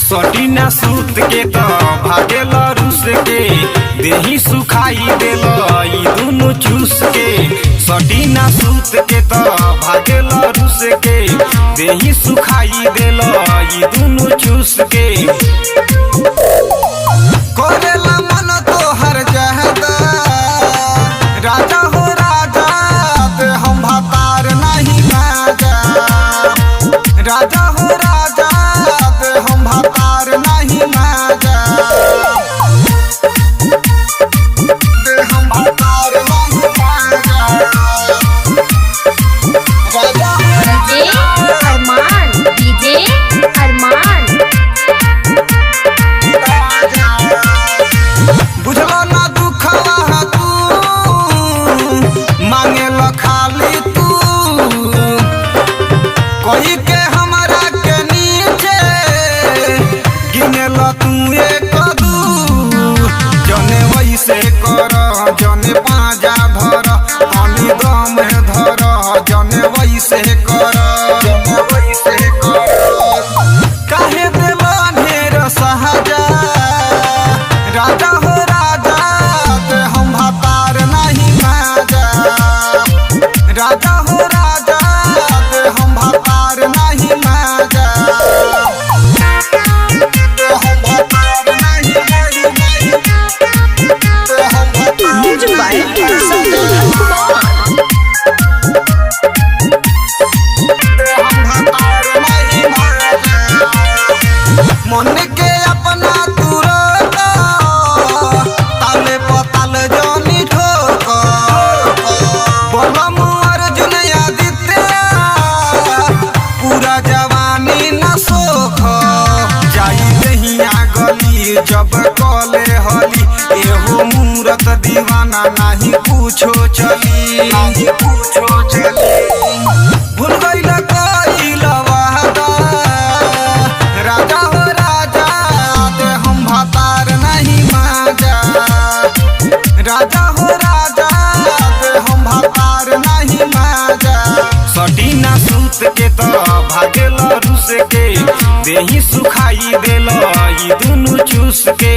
सटीना सूत के तो भागेल रूस के देही सुखाई देल ई दुनु चूस के। सटीना सूत के तो भागेल रूस के देही सुखाई देल ई दुनु चूस के। करेला मन तो हर जहदा राजा हो राजा ते हम भतार नहीं राजा। राजा हो राजा ते हम भतार नहीं राजा। ते हम भतार नहीं राजा। राजा अरमान डीजे अरमान बुझलो ना दुखवा तू मांगे ल खाली तू कोई के हमरा के नीचे गिने ल तू एक दू। जने वैसे कर जने पाजा धर पानी दम धर जने वैसे कर जने वैसे कर। काहे देल ढेर सहजा राजा हो राजा ते हम भतार नहीं राजा। राजा हो राजा ते हम भतार नहीं राजा। ते हम भतार नहीं नहीं ते हम भतार नहीं राजा। मन के अपना तुरंत ताले पताल जानी ठोक बोलम अर्जुन आदित्य पूरा जवानी न सोख। जाई दहिया गली जब कले हली एहो मूरत दीवाना नहीं पूछो चली नहीं पूछो चली। भूल गइल कइल वादा राजा हो राजा ते हम भतार नहीं माजा। राजा हो राजा ते हम भतार नहीं माजा। सटीना सूत के तो भागेल रूस के देही सुखाई देल ई दुनु चूस के।